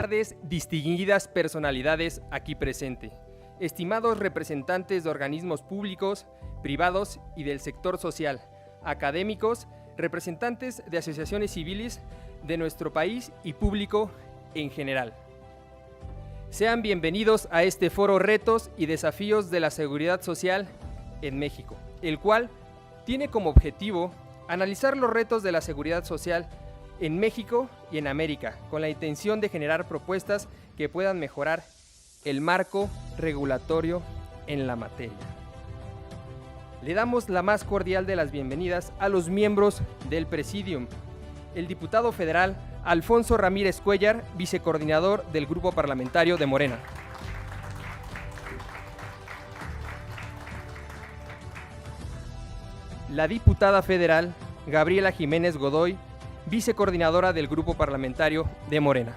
tardes, distinguidas personalidades aquí presentes, estimados representantes de organismos públicos, privados y del sector social, académicos, representantes de asociaciones civiles de nuestro país y público en general. Sean bienvenidos a este foro Retos y Desafíos de la Seguridad Social en México, el cual tiene como objetivo analizar los retos de la seguridad social en México y en América, con la intención de generar propuestas que puedan mejorar el marco regulatorio en la materia. Le damos la más cordial de las bienvenidas a los miembros del Presidium, el diputado federal Alfonso Ramírez Cuéllar, vicecoordinador del Grupo Parlamentario de Morena. La diputada federal Gabriela Jiménez Godoy, vicecoordinadora del Grupo Parlamentario de Morena.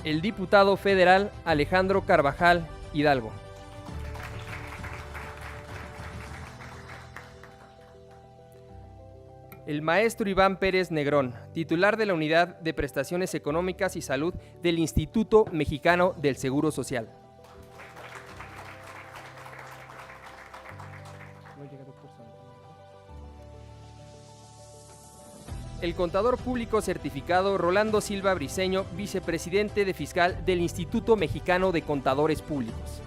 El diputado federal Alejandro Carvajal Hidalgo. El maestro Iván Pérez Negrón, titular de la Unidad de Prestaciones Económicas y Salud del Instituto Mexicano del Seguro Social. El contador público certificado Rolando Silva Briceño, vicepresidente de fiscal del Instituto Mexicano de Contadores Públicos.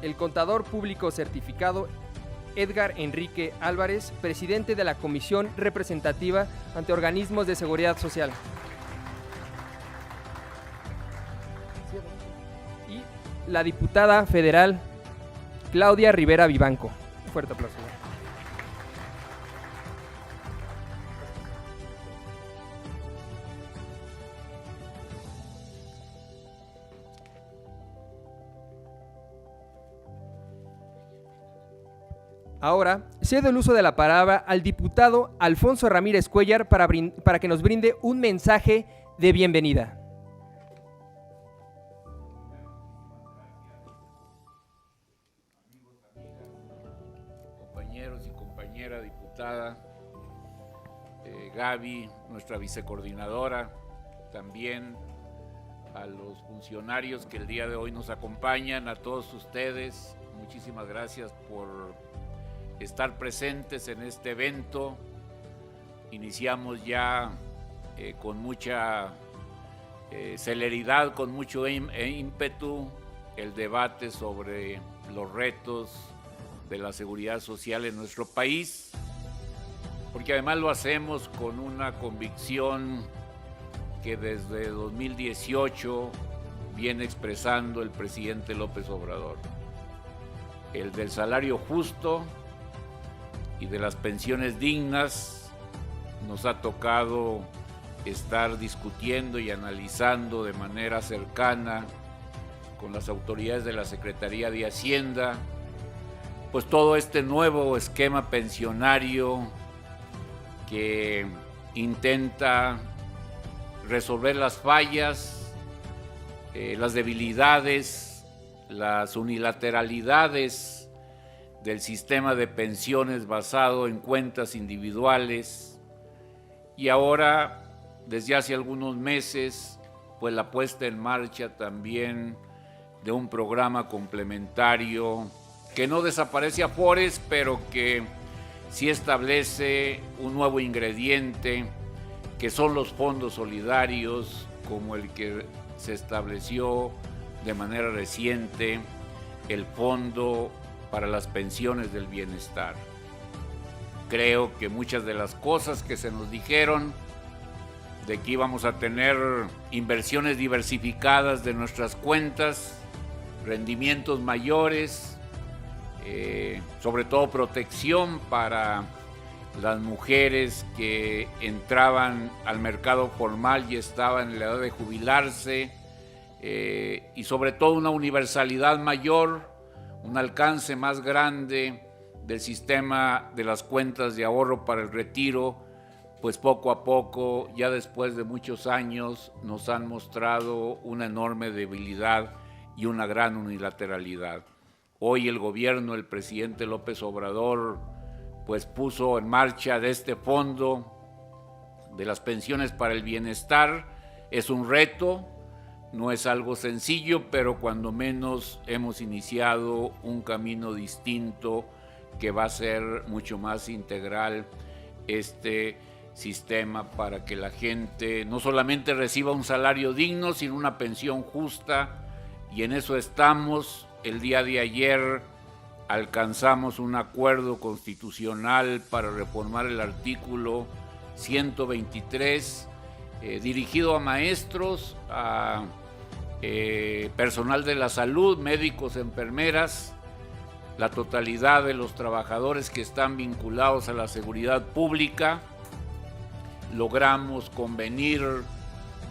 El contador público certificado Edgar Enrique Álvarez, presidente de la Comisión Representativa ante Organismos de Seguridad Social. Y la diputada federal Claudia Rivera Vivanco. Un fuerte aplauso. Ahora, cedo el uso de la palabra al diputado Alfonso Ramírez Cuéllar para que nos brinde un mensaje de bienvenida. Compañeros y compañera diputada, Gaby, nuestra vicecoordinadora, también a los funcionarios que el día de hoy nos acompañan, a todos ustedes, muchísimas gracias por estar presentes en este evento. Iniciamos ya con mucha celeridad, con mucho ímpetu, el debate sobre los retos de la seguridad social en nuestro país, porque además lo hacemos con una convicción que desde 2018 viene expresando el presidente López Obrador: el del salario justo y de las pensiones dignas. Nos ha tocado estar discutiendo y analizando de manera cercana con las autoridades de la Secretaría de Hacienda, pues todo este nuevo esquema pensionario que intenta resolver las fallas, las debilidades, las unilateralidades del sistema de pensiones basado en cuentas individuales, y ahora, desde hace algunos meses, pues la puesta en marcha también de un programa complementario que no desaparece Afores, pero que sí establece un nuevo ingrediente, que son los fondos solidarios, como el que se estableció de manera reciente, el Fondo para las Pensiones del Bienestar. Creo que muchas de las cosas que se nos dijeron, de que íbamos a tener inversiones diversificadas de nuestras cuentas, rendimientos mayores, sobre todo protección para las mujeres que entraban al mercado formal y estaban en la edad de jubilarse, y sobre todo una universalidad mayor, un alcance más grande del sistema de las cuentas de ahorro para el retiro, pues poco a poco, ya después de muchos años, nos han mostrado una enorme debilidad y una gran unilateralidad. Hoy el gobierno, el presidente López Obrador, pues puso en marcha de este fondo de las pensiones para el bienestar. Es un reto, no es algo sencillo, pero cuando menos hemos iniciado un camino distinto que va a ser mucho más integral este sistema para que la gente no solamente reciba un salario digno, sino una pensión justa, y en eso estamos. El día de ayer alcanzamos un acuerdo constitucional para reformar el artículo 123, dirigido a maestros, a personal de la salud, médicos, enfermeras, la totalidad de los trabajadores que están vinculados a la seguridad pública. Logramos convenir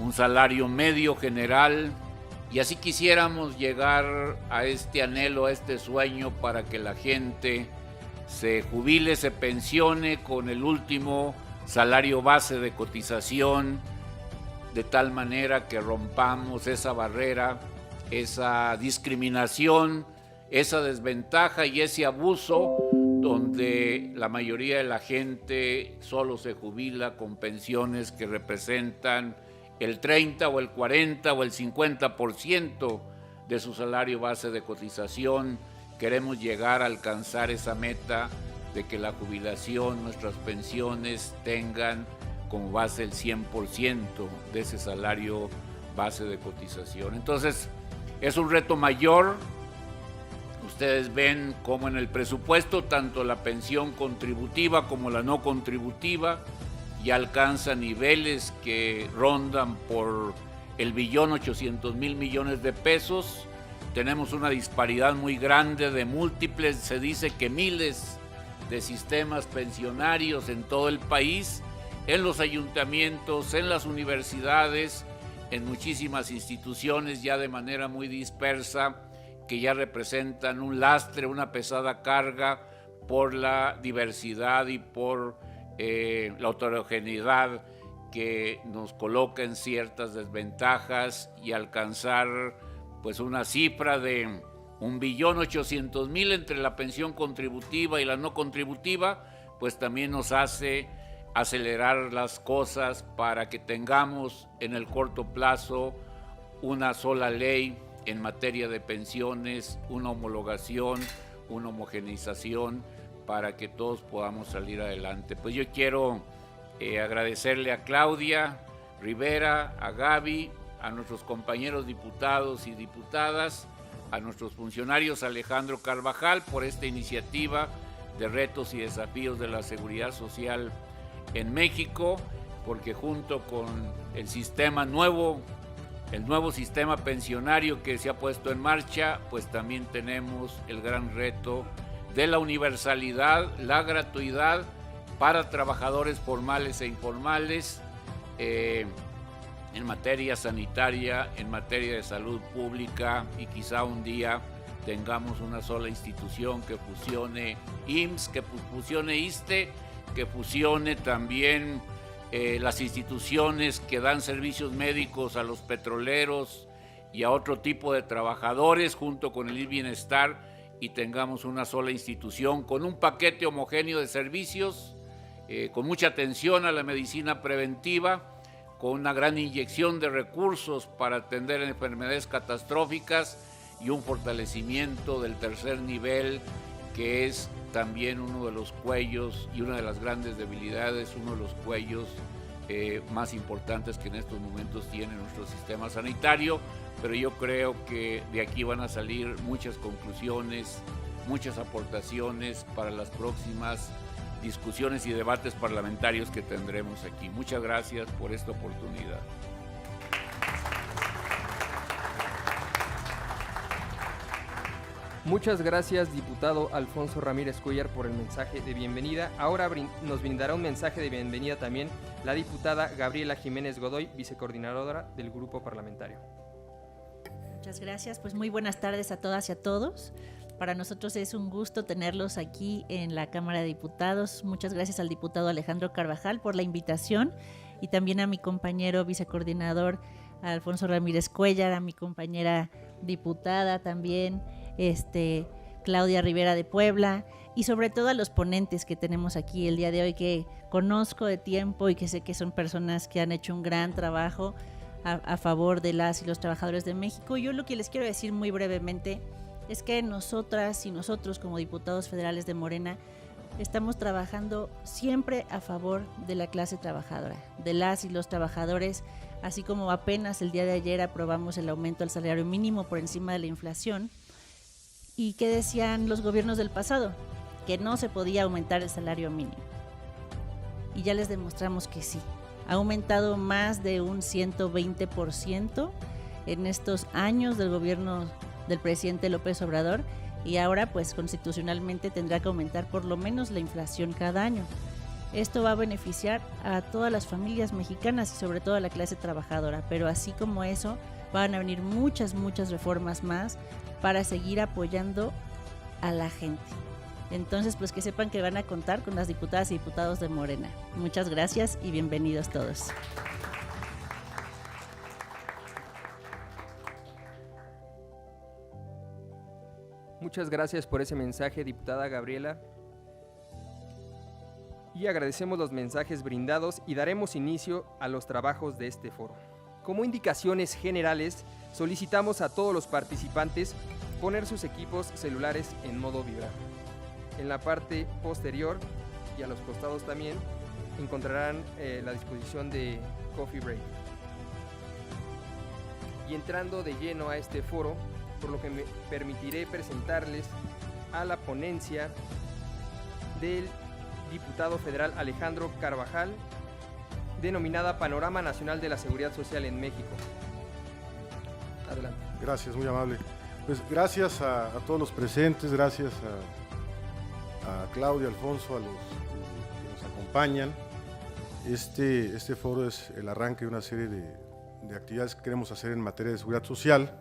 un salario medio general, y así quisiéramos llegar a este anhelo, a este sueño, para que la gente se jubile, se pensione con el último salario base de cotización, de tal manera que rompamos esa barrera, esa discriminación, esa desventaja y ese abuso donde la mayoría de la gente solo se jubila con pensiones que representan el 30 o el 40 o el 50% de su salario base de cotización. Queremos llegar a alcanzar esa meta de que la jubilación, nuestras pensiones tengan como base el 100% de ese salario base de cotización. Entonces, es un reto mayor. Ustedes ven cómo en el presupuesto tanto la pensión contributiva como la no contributiva ya alcanza niveles que rondan por el 1.800.000 millones de pesos. Tenemos una disparidad muy grande de múltiples, se dice que miles de sistemas pensionarios en todo el país, en los ayuntamientos, en las universidades, en muchísimas instituciones ya de manera muy dispersa, que ya representan un lastre, una pesada carga por la diversidad y por la heterogeneidad que nos coloca en ciertas desventajas, y alcanzar pues una cifra de 1.800.000 entre la pensión contributiva y la no contributiva, pues también nos hace acelerar las cosas para que tengamos en el corto plazo una sola ley en materia de pensiones, una homologación, una homogeneización, para que todos podamos salir adelante. Pues yo quiero agradecerle a Claudia Rivera, a Gaby, a nuestros compañeros diputados y diputadas, a nuestros funcionarios, Alejandro Carvajal, por esta iniciativa de retos y desafíos de la seguridad social en México, porque junto con el sistema nuevo, el nuevo sistema pensionario que se ha puesto en marcha, pues también tenemos el gran reto de la universalidad, la gratuidad para trabajadores formales e informales, en materia sanitaria, en materia de salud pública, y quizá un día tengamos una sola institución que fusione IMSS, que fusione ISSSTE, que fusione también las instituciones que dan servicios médicos a los petroleros y a otro tipo de trabajadores, junto con el bienestar, y tengamos una sola institución con un paquete homogéneo de servicios, con mucha atención a la medicina preventiva, con una gran inyección de recursos para atender enfermedades catastróficas y un fortalecimiento del tercer nivel, que es también uno de los cuellos y una de las grandes debilidades, uno de los cuellos más importantes que en estos momentos tiene nuestro sistema sanitario. Pero yo creo que de aquí van a salir muchas conclusiones, muchas aportaciones para las próximas discusiones y debates parlamentarios que tendremos aquí. Muchas gracias por esta oportunidad. Muchas gracias, diputado Alfonso Ramírez Cuéllar, por el mensaje de bienvenida. Ahora nos brindará un mensaje de bienvenida también la diputada Gabriela Jiménez Godoy, vicecoordinadora del grupo parlamentario. Muchas gracias, pues muy buenas tardes a todas y a todos. Para nosotros es un gusto tenerlos aquí en la Cámara de Diputados. Muchas gracias al diputado Alejandro Carvajal por la invitación, y también a mi compañero vicecoordinador Alfonso Ramírez Cuéllar, a mi compañera diputada también, Claudia Rivera de Puebla, y sobre todo a los ponentes que tenemos aquí el día de hoy, que conozco de tiempo y que sé que son personas que han hecho un gran trabajo a favor de las y los trabajadores de México. Yo lo que les quiero decir muy brevemente es que nosotras y nosotros como diputados federales de Morena estamos trabajando siempre a favor de la clase trabajadora, de las y los trabajadores, así como apenas el día de ayer aprobamos el aumento al salario mínimo por encima de la inflación. ¿Y qué decían los gobiernos del pasado? Que no se podía aumentar el salario mínimo. Y ya les demostramos que sí. Ha aumentado más de un 120% en estos años del gobierno del presidente López Obrador, y ahora pues constitucionalmente tendrá que aumentar por lo menos la inflación cada año. Esto va a beneficiar a todas las familias mexicanas y sobre todo a la clase trabajadora, pero así como eso van a venir muchas reformas más para seguir apoyando a la gente. Entonces, pues que sepan que van a contar con las diputadas y diputados de Morena. Muchas gracias y bienvenidos todos. Muchas gracias por ese mensaje, diputada Gabriela. Y agradecemos los mensajes brindados y daremos inicio a los trabajos de este foro. Como indicaciones generales, solicitamos a todos los participantes poner sus equipos celulares en modo vibrar. En la parte posterior y a los costados también encontrarán la disposición de Coffee Break. Y entrando de lleno a este foro, por lo que me permitiré presentarles a la ponencia del diputado federal Alejandro Carvajal, denominada Panorama Nacional de la Seguridad Social en México. Adelante. Gracias, muy amable. Pues gracias a todos los presentes, gracias a Claudia, Alfonso, a los que nos acompañan. Este foro es el arranque de una serie de actividades que queremos hacer en materia de seguridad social,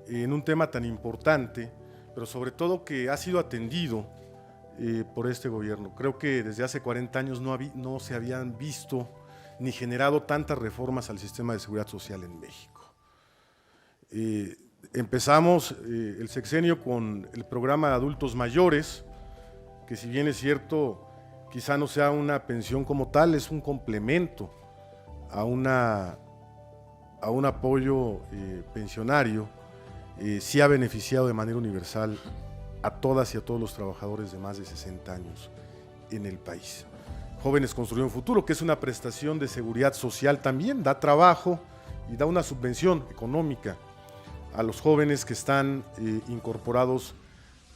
en un tema tan importante, pero sobre todo que ha sido atendido por este gobierno. Creo que desde hace 40 años no se habían visto ni generado tantas reformas al sistema de seguridad social en México. Empezamos el sexenio con el programa de adultos mayores, que si bien es cierto, quizá no sea una pensión como tal, es un complemento a un apoyo pensionario. Sí ha beneficiado de manera universal a todas y a todos los trabajadores de más de 60 años en el país. Jóvenes Construyendo un Futuro, que es una prestación de seguridad social, también da trabajo y da una subvención económica a los jóvenes que están incorporados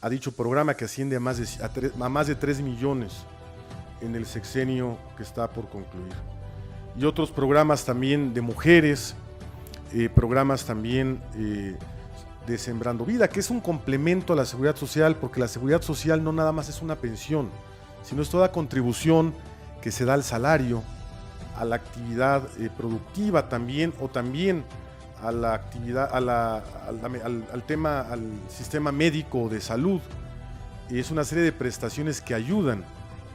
a dicho programa, que asciende a más de 3 millones en el sexenio que está por concluir. Y otros programas también de mujeres, programas también de Sembrando Vida, que es un complemento a la seguridad social, porque la seguridad social no nada más es una pensión, sino es toda contribución que se da al salario, a la actividad productiva también, o también a la actividad, al sistema médico de salud. Y es una serie de prestaciones que ayudan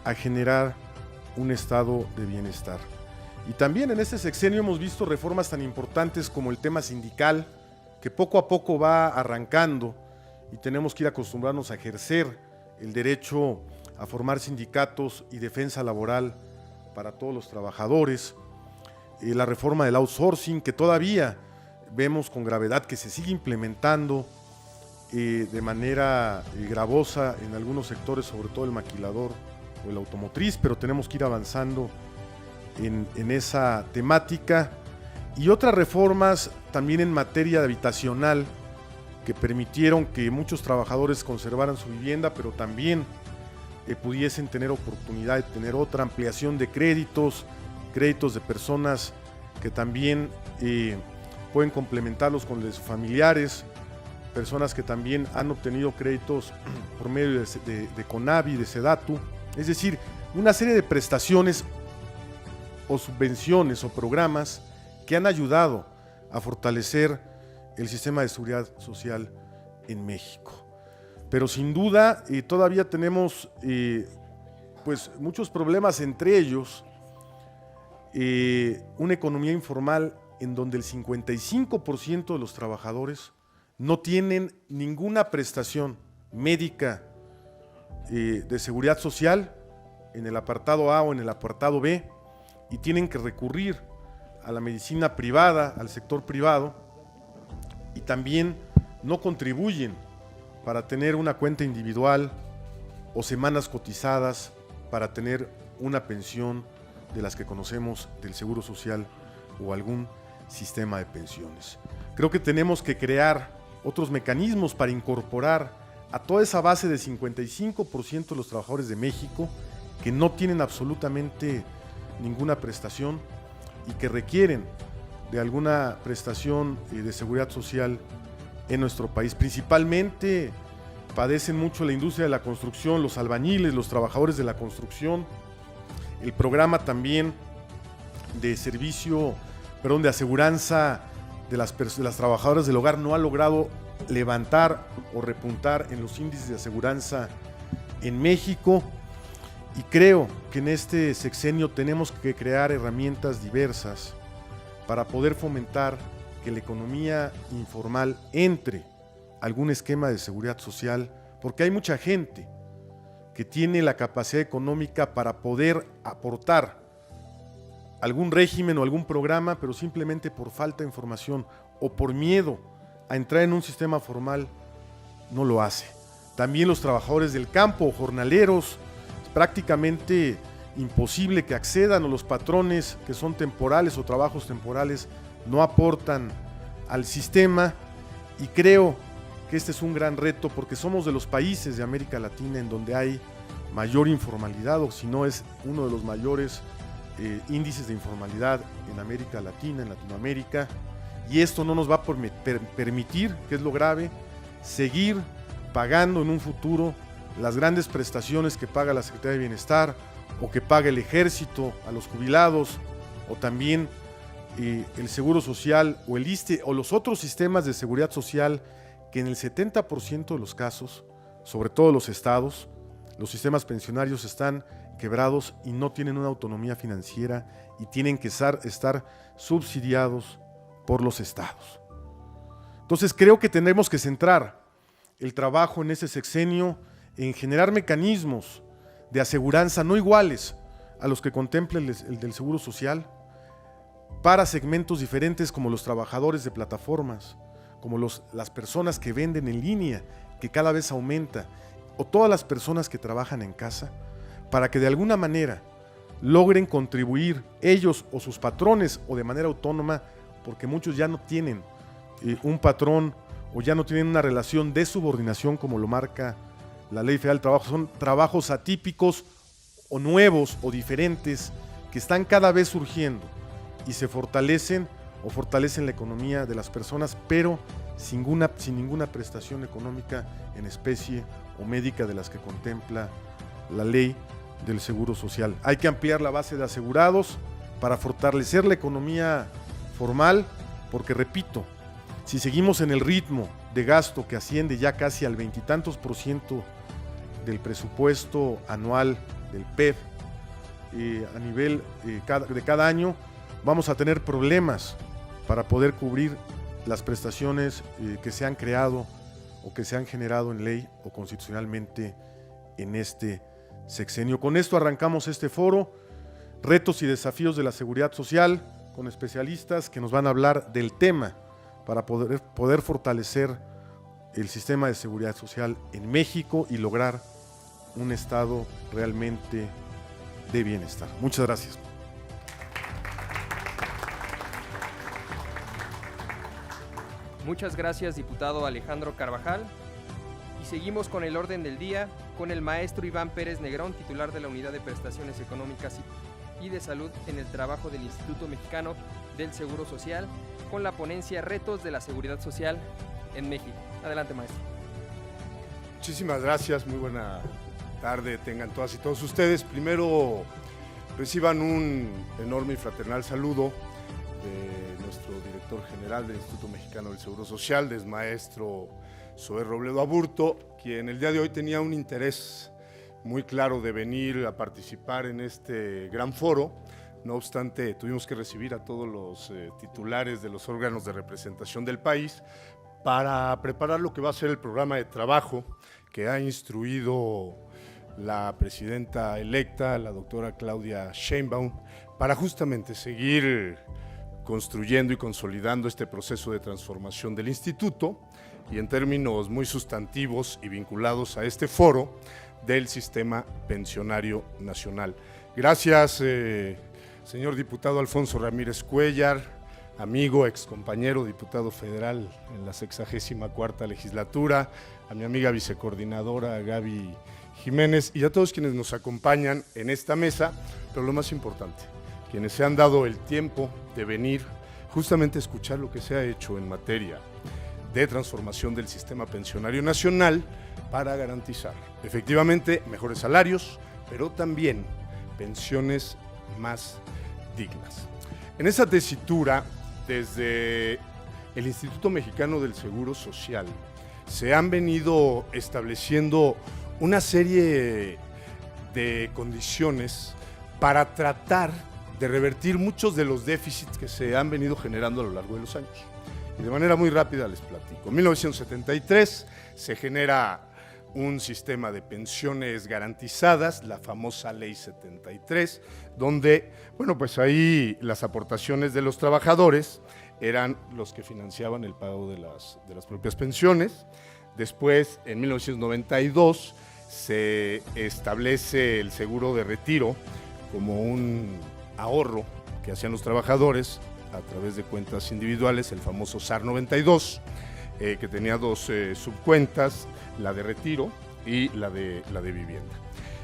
a generar un estado de bienestar. Y también en este sexenio hemos visto reformas tan importantes como el tema sindical, que poco a poco va arrancando y tenemos que ir acostumbrarnos a ejercer el derecho a formar sindicatos y defensa laboral para todos los trabajadores. La reforma del outsourcing, que todavía vemos con gravedad que se sigue implementando de manera gravosa en algunos sectores, sobre todo el maquilador o el automotriz, pero tenemos que ir avanzando en esa temática. Y otras reformas también en materia habitacional que permitieron que muchos trabajadores conservaran su vivienda, pero también pudiesen tener oportunidad de tener otra ampliación de créditos de personas que también pueden complementarlos con los de sus familiares, personas que también han obtenido créditos por medio de CONAVI, de SEDATU, es decir, una serie de prestaciones o subvenciones o programas que han ayudado a fortalecer el sistema de seguridad social en México. Pero sin duda todavía tenemos pues muchos problemas, entre ellos una economía informal en donde el 55% de los trabajadores no tienen ninguna prestación médica de seguridad social en el apartado A o en el apartado B y tienen que recurrir a la medicina privada, al sector privado, y también no contribuyen para tener una cuenta individual o semanas cotizadas para tener una pensión de las que conocemos del Seguro Social o algún sistema de pensiones. Creo que tenemos que crear otros mecanismos para incorporar a toda esa base de 55% de los trabajadores de México que no tienen absolutamente ninguna prestación y que requieren de alguna prestación de seguridad social en nuestro país. Principalmente padecen mucho la industria de la construcción, los albañiles, los trabajadores de la construcción. El programa también de de aseguranza de las trabajadoras del hogar no ha logrado levantar o repuntar en los índices de aseguranza en México, y creo que en este sexenio tenemos que crear herramientas diversas para poder fomentar que la economía informal entre a algún esquema de seguridad social, porque hay mucha gente que tiene la capacidad económica para poder aportar algún régimen o algún programa, pero simplemente por falta de información o por miedo a entrar en un sistema formal no lo hace. También los trabajadores del campo o jornaleros, es prácticamente imposible que accedan, o los patrones que son temporales o trabajos temporales no aportan al sistema, y creo que este es un gran reto porque somos de los países de América Latina en donde hay mayor informalidad, o si no es uno de los mayores índices de informalidad en América Latina, en Latinoamérica, y esto no nos va a permitir, que es lo grave, seguir pagando en un futuro las grandes prestaciones que paga la Secretaría de Bienestar o que paga el Ejército a los jubilados, o también el Seguro Social o el ISSSTE o los otros sistemas de seguridad social que en el 70% de los casos, sobre todo los estados, los sistemas pensionarios están quebrados y no tienen una autonomía financiera y tienen que estar subsidiados por los estados. Entonces creo que tenemos que centrar el trabajo en ese sexenio en generar mecanismos de aseguranza no iguales a los que contempla el del Seguro Social para segmentos diferentes como los trabajadores de plataformas, como las personas que venden en línea, que cada vez aumenta, o todas las personas que trabajan en casa, para que de alguna manera logren contribuir ellos o sus patrones o de manera autónoma, porque muchos ya no tienen un patrón o ya no tienen una relación de subordinación como lo marca la Ley Federal del Trabajo. Son trabajos atípicos o nuevos o diferentes que están cada vez surgiendo y se fortalecen la economía de las personas, pero sin ninguna prestación económica en especie o médica de las que contempla la ley del Seguro Social. Hay que ampliar la base de asegurados para fortalecer la economía formal, porque repito, si seguimos en el ritmo de gasto que asciende ya casi al 20 y tantos % del presupuesto anual del PEB a nivel de cada año, vamos a tener problemas para poder cubrir las prestaciones que se han creado o que se han generado en ley o constitucionalmente en este sexenio. Con esto arrancamos este foro, retos y desafíos de la seguridad social, con especialistas que nos van a hablar del tema para poder fortalecer el sistema de seguridad social en México y lograr un estado realmente de bienestar. Muchas gracias. Muchas gracias, diputado Alejandro Carvajal. Y seguimos con el orden del día, con el maestro Iván Pérez Negrón, titular de la Unidad de Prestaciones Económicas y de Salud en el Trabajo del Instituto Mexicano del Seguro Social, con la ponencia Retos de la Seguridad Social en México. Adelante, maestro. Muchísimas gracias, muy buena tarde tengan todas y todos ustedes. Primero, reciban un enorme y fraternal saludo de nuestro director general del Instituto Mexicano del Seguro Social, del maestro Zoé Robledo Aburto, quien el día de hoy tenía un interés muy claro de venir a participar en este gran foro. No obstante, tuvimos que recibir a todos los titulares de los órganos de representación del país, para preparar lo que va a ser el programa de trabajo que ha instruido la presidenta electa, la doctora Claudia Sheinbaum, para justamente seguir construyendo y consolidando este proceso de transformación del instituto y en términos muy sustantivos y vinculados a este foro del sistema pensionario nacional. Gracias, señor diputado Alfonso Ramírez Cuellar, amigo, excompañero, diputado federal en la 64ª legislatura, a mi amiga vicecoordinadora Gaby Jiménez y a todos quienes nos acompañan en esta mesa, pero lo más importante, quienes se han dado el tiempo de venir justamente a escuchar lo que se ha hecho en materia de transformación del sistema pensionario nacional para garantizar efectivamente mejores salarios, pero también pensiones más dignas. En esa tesitura, desde el Instituto Mexicano del Seguro Social, se han venido estableciendo una serie de condiciones para tratar de revertir muchos de los déficits que se han venido generando a lo largo de los años. Y de manera muy rápida les platico. En 1973 se genera un sistema de pensiones garantizadas, la famosa Ley 73, donde, bueno, pues ahí las aportaciones de los trabajadores eran los que financiaban el pago de las propias pensiones. Después, en 1992, se establece el seguro de retiro como un ahorro que hacían los trabajadores a través de cuentas individuales, el famoso SAR 92, que tenía dos subcuentas, la de retiro y la de vivienda.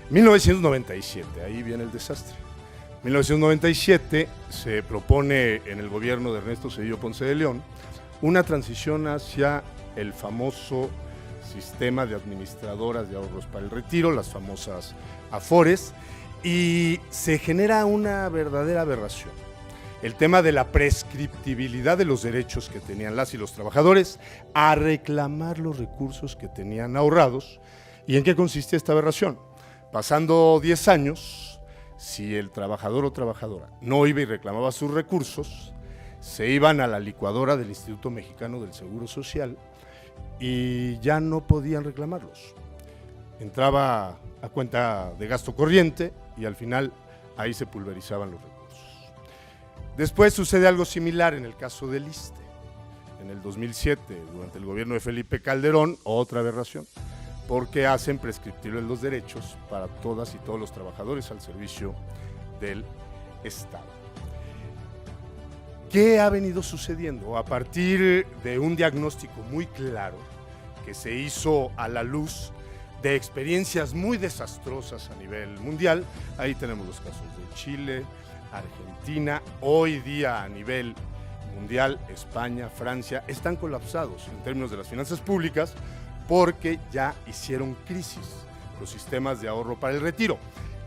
1997, ahí viene el desastre. 1997 se propone en el gobierno de Ernesto Zedillo Ponce de León una transición hacia el famoso sistema de administradoras de ahorros para el retiro, las famosas AFORES, y se genera una verdadera aberración. El tema de la prescriptibilidad de los derechos que tenían las y los trabajadores a reclamar los recursos que tenían ahorrados. ¿Y en qué consiste esta aberración? Pasando 10 años, si el trabajador o trabajadora no iba y reclamaba sus recursos, se iban a la licuadora del Instituto Mexicano del Seguro Social y ya no podían reclamarlos. Entraba a cuenta de gasto corriente y al final ahí se pulverizaban los recursos. Después sucede algo similar en el caso del ISSSTE. En el 2007, durante el gobierno de Felipe Calderón, otra aberración, porque hacen prescriptibles los derechos para todas y todos los trabajadores al servicio del Estado. ¿Qué ha venido sucediendo? A partir de un diagnóstico muy claro que se hizo a la luz de experiencias muy desastrosas a nivel mundial, ahí tenemos los casos de Chile, Argentina, hoy día a nivel mundial, España, Francia, están colapsados en términos de las finanzas públicas porque ya hicieron crisis los sistemas de ahorro para el retiro.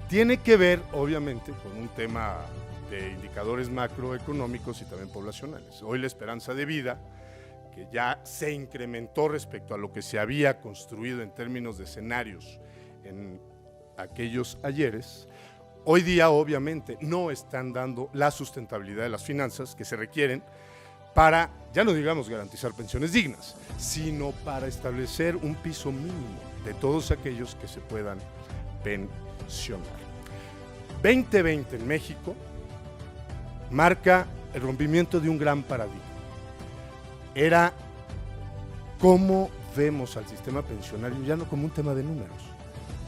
Tiene que ver, obviamente, con un tema de indicadores macroeconómicos y también poblacionales. Hoy la esperanza de vida, que ya se incrementó respecto a lo que se había construido en términos de escenarios en aquellos ayeres, hoy día obviamente no están dando la sustentabilidad de las finanzas que se requieren para, ya no digamos garantizar pensiones dignas, sino para establecer un piso mínimo de todos aquellos que se puedan pensionar. 2020 en México marca el rompimiento de un gran paradigma. Era cómo vemos al sistema pensionario ya no como un tema de números,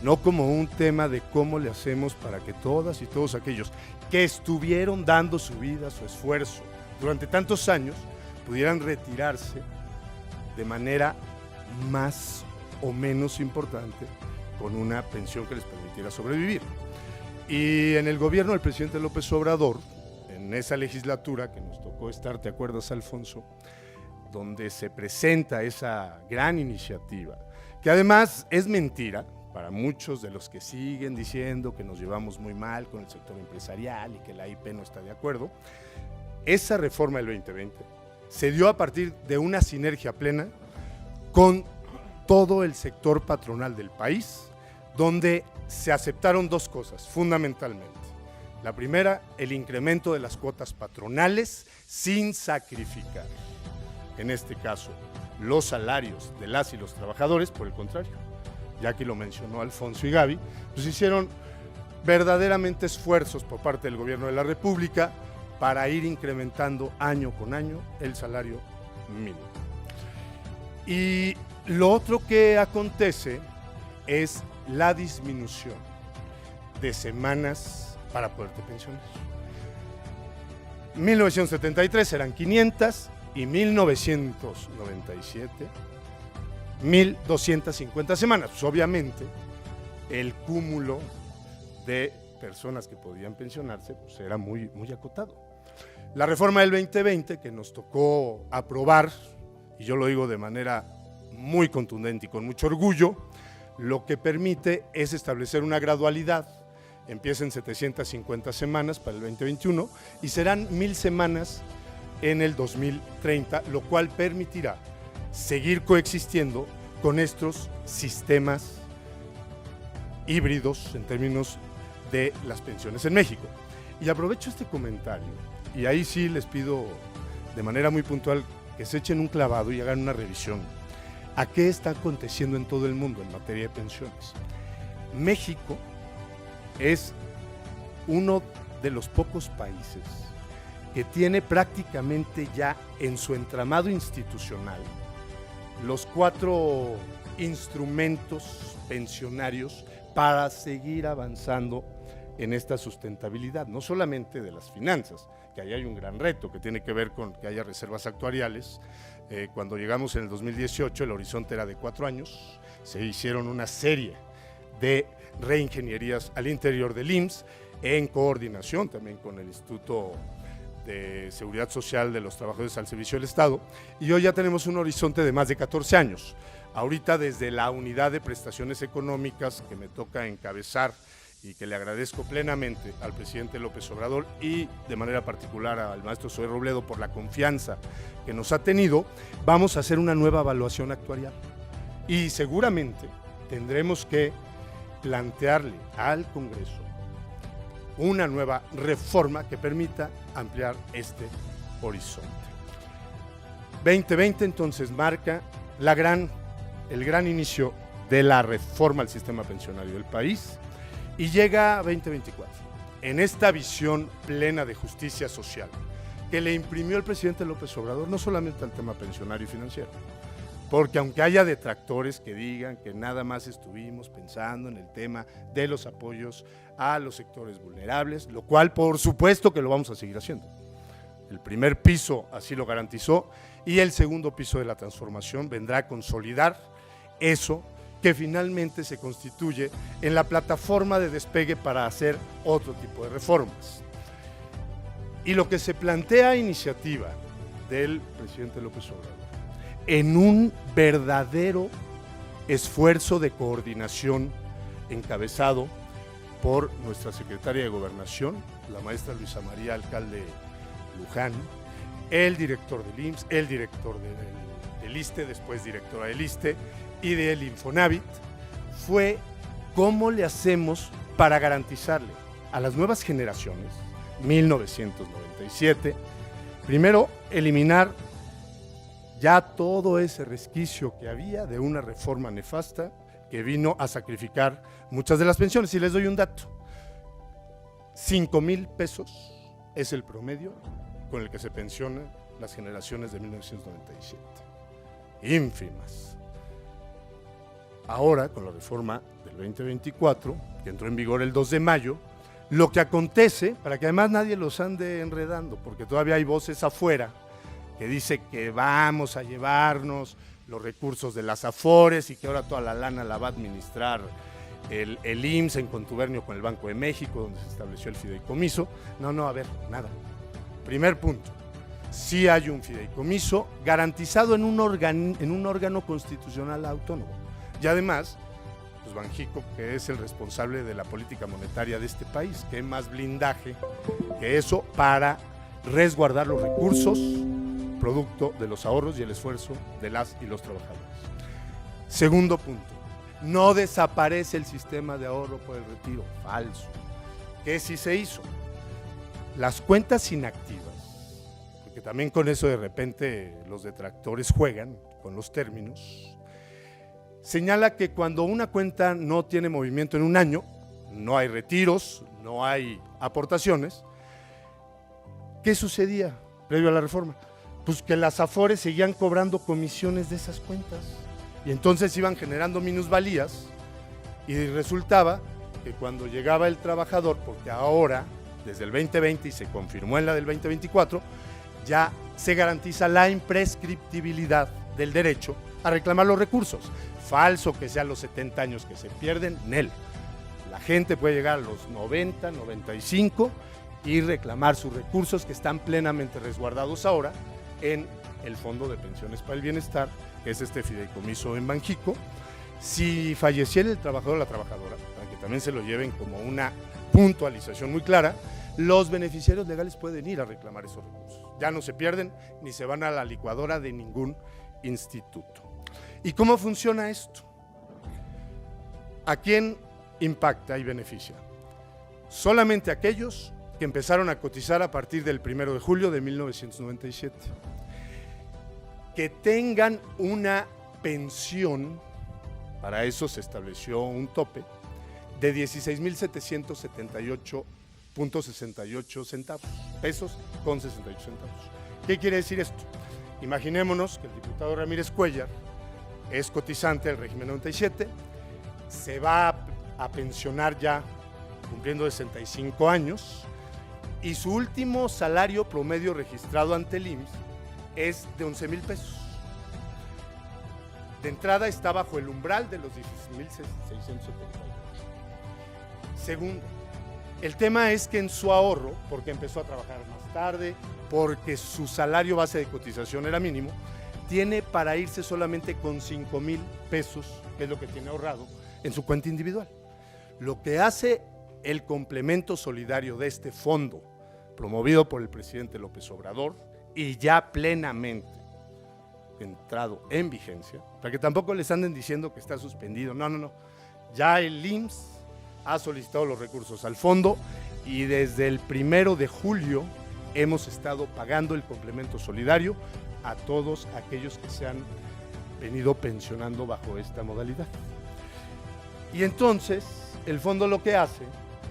no como un tema de cómo le hacemos para que todas y todos aquellos que estuvieron dando su vida, su esfuerzo durante tantos años, pudieran retirarse de manera más o menos importante con una pensión que les permitiera sobrevivir. Y en el gobierno del presidente López Obrador, en esa legislatura que nos tocó estar, ¿te acuerdas, Alfonso?, donde se presenta esa gran iniciativa, que además es mentira para muchos de los que siguen diciendo que nos llevamos muy mal con el sector empresarial y que la IP no está de acuerdo. Esa reforma del 2020 se dio a partir de una sinergia plena con todo el sector patronal del país, donde se aceptaron dos cosas fundamentalmente. La primera, el incremento de las cuotas patronales sin sacrificar, en este caso, los salarios de las y los trabajadores, por el contrario, ya que lo mencionó Alfonso y Gaby, pues hicieron verdaderamente esfuerzos por parte del gobierno de la República para ir incrementando año con año el salario mínimo. Y lo otro que acontece es la disminución de semanas para poderte pensionar. 1973 eran 500 y 1997 1,250 semanas. Pues obviamente el cúmulo de personas que podían pensionarse pues era muy acotado. La reforma del 2020 que nos tocó aprobar, y yo lo digo de manera muy contundente y con mucho orgullo, lo que permite es establecer una gradualidad. Empieza en 750 semanas para el 2021 y serán 1,000 semanas en el 2030, lo cual permitirá seguir coexistiendo con estos sistemas híbridos en términos de las pensiones en México. Y aprovecho este comentario, y ahí sí les pido de manera muy puntual que se echen un clavado y hagan una revisión a qué está aconteciendo en todo el mundo en materia de pensiones. México es uno de los pocos países que tiene prácticamente ya en su entramado institucional los 4 instrumentos pensionarios para seguir avanzando en esta sustentabilidad, no solamente de las finanzas, que ahí hay un gran reto que tiene que ver con que haya reservas actuariales. Cuando llegamos en el 2018 el horizonte era de 4 años, se hicieron una serie de reingenierías al interior del IMSS en coordinación también con el Instituto de Seguridad Social de los Trabajadores al Servicio del Estado, y hoy ya tenemos un horizonte de más de 14 años. Ahorita desde la unidad de prestaciones económicas que me toca encabezar y que le agradezco plenamente al presidente López Obrador y de manera particular al maestro Zoé Robledo por la confianza que nos ha tenido, vamos a hacer una nueva evaluación actuarial y seguramente tendremos que plantearle al Congreso una nueva reforma que permita ampliar este horizonte. 2020 entonces marca el gran inicio de la reforma al sistema pensionario del país y llega 2024 en esta visión plena de justicia social que le imprimió el presidente López Obrador no solamente al tema pensionario y financiero, porque aunque haya detractores que digan que nada más estuvimos pensando en el tema de los apoyos a los sectores vulnerables, lo cual por supuesto que lo vamos a seguir haciendo. El primer piso así lo garantizó y el segundo piso de la transformación vendrá a consolidar eso que finalmente se constituye en la plataforma de despegue para hacer otro tipo de reformas. Y lo que se plantea a iniciativa del presidente López Obrador, en un verdadero esfuerzo de coordinación encabezado por nuestra secretaria de Gobernación, la maestra Luisa María Alcalde Luján, el director del IMSS, el director del ISSSTE, después directora del ISSSTE y del Infonavit, fue cómo le hacemos para garantizarle a las nuevas generaciones, 1997, primero eliminar ya todo ese resquicio que había de una reforma nefasta que vino a sacrificar muchas de las pensiones. Y les doy un dato, 5,000 pesos es el promedio con el que se pensionan las generaciones de 1997. Ínfimas. Ahora, con la reforma del 2024, que entró en vigor el 2 de mayo, lo que acontece, para que además nadie los ande enredando, porque todavía hay voces afuera que dice que vamos a llevarnos los recursos de las Afores y que ahora toda la lana la va a administrar el IMSS en contubernio con el Banco de México, donde se estableció el fideicomiso. No, a ver, nada. Primer punto, sí hay un fideicomiso garantizado en un órgano constitucional autónomo. Y además, pues Banjico, que es el responsable de la política monetaria de este país, que más blindaje que eso para resguardar los recursos producto de los ahorros y el esfuerzo de las y los trabajadores. Segundo punto, no desaparece el sistema de ahorro por el retiro, falso. ¿Qué sí se hizo? Las cuentas inactivas, porque también con eso de repente los detractores juegan con los términos, señala que cuando una cuenta no tiene movimiento en un año, no hay retiros, no hay aportaciones, ¿qué sucedía previo a la reforma? Pues que las Afores seguían cobrando comisiones de esas cuentas y entonces iban generando minusvalías y resultaba que cuando llegaba el trabajador, porque ahora, desde el 2020 y se confirmó en la del 2024, ya se garantiza la imprescriptibilidad del derecho a reclamar los recursos. Falso que sean los 70 años que se pierden, NEL. La gente puede llegar a los 90, 95 y reclamar sus recursos que están plenamente resguardados ahora en el Fondo de Pensiones para el Bienestar, que es este fideicomiso en Banjico. Si falleciera el trabajador o la trabajadora, para que también se lo lleven como una puntualización muy clara, los beneficiarios legales pueden ir a reclamar esos recursos. Ya no se pierden ni se van a la licuadora de ningún instituto. ¿Y cómo funciona esto? ¿A quién impacta y beneficia? Solamente a aquellos que empezaron a cotizar a partir del 1 de julio de 1997. Que tengan una pensión, para eso se estableció un tope, de 16,778.68 centavos, pesos con 68 centavos. ¿Qué quiere decir esto? Imaginémonos que el diputado Ramírez Cuellar es cotizante del régimen 97, se va a pensionar ya cumpliendo 65 años y su último salario promedio registrado ante el IMSS es de 11,000 pesos. De entrada está bajo el umbral de los 16,678. Segundo, el tema es que en su ahorro, porque empezó a trabajar más tarde, porque su salario base de cotización era mínimo, tiene para irse solamente con 5,000 pesos, que es lo que tiene ahorrado, en su cuenta individual. Lo que hace el complemento solidario de este fondo, promovido por el presidente López Obrador, y ya plenamente entrado en vigencia, para que tampoco les anden diciendo que está suspendido, no, ya el IMSS ha solicitado los recursos al fondo y desde el 1 de julio hemos estado pagando el complemento solidario a todos aquellos que se han venido pensionando bajo esta modalidad. Y entonces el fondo lo que hace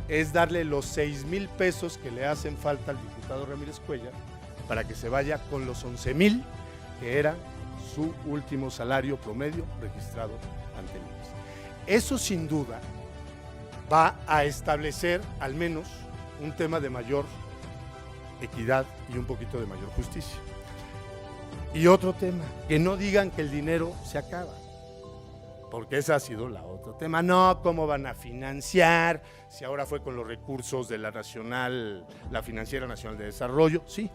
es darle los 6,000 pesos que le hacen falta al diputado Ramírez Cuellar para que se vaya con los 11,000 que era su último salario promedio registrado ante el IMSS. Eso sin duda va a establecer al menos un tema de mayor equidad y un poquito de mayor justicia. Y otro tema, que no digan que el dinero se acaba, porque ese ha sido el otro tema. No, ¿cómo van a financiar? Si ahora fue con los recursos de la Financiera Nacional de Desarrollo, sí,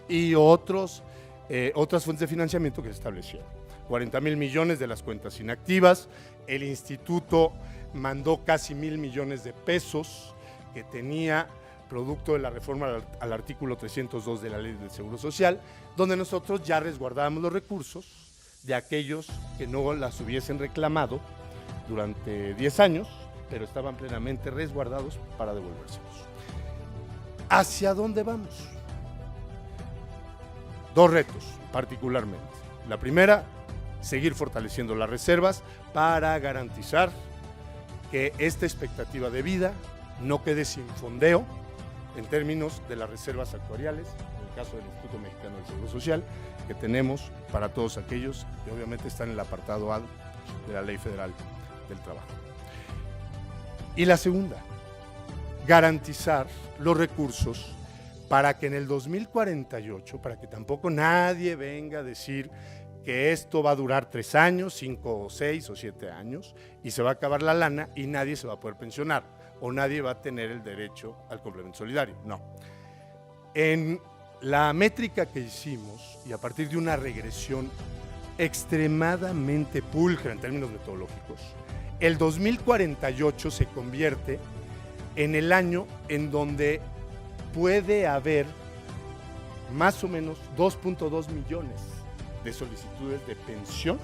y otras fuentes de financiamiento que se establecieron. 40,000 millones de las cuentas inactivas, el instituto mandó casi 1,000 millones de pesos que tenía producto de la reforma al artículo 302 de la Ley del Seguro Social, donde nosotros ya resguardábamos los recursos de aquellos que no las hubiesen reclamado durante 10 años, pero estaban plenamente resguardados para devolvérselos. ¿Hacia dónde vamos? Dos retos, particularmente. La primera, seguir fortaleciendo las reservas para garantizar que esta expectativa de vida no quede sin fondeo en términos de las reservas actuariales, en el caso del Instituto Mexicano del Seguro Social, que tenemos para todos aquellos que obviamente están en el apartado A de la Ley Federal del Trabajo. Y la segunda, garantizar los recursos para que en el 2048, para que tampoco nadie venga a decir que esto va a durar 3 años, 5 o 6 o 7 años y se va a acabar la lana y nadie se va a poder pensionar o nadie va a tener el derecho al complemento solidario. No. En la métrica que hicimos y a partir de una regresión extremadamente pulcra en términos metodológicos, el 2048 se convierte en el año en donde puede haber más o menos 2.2 millones de solicitudes de pensión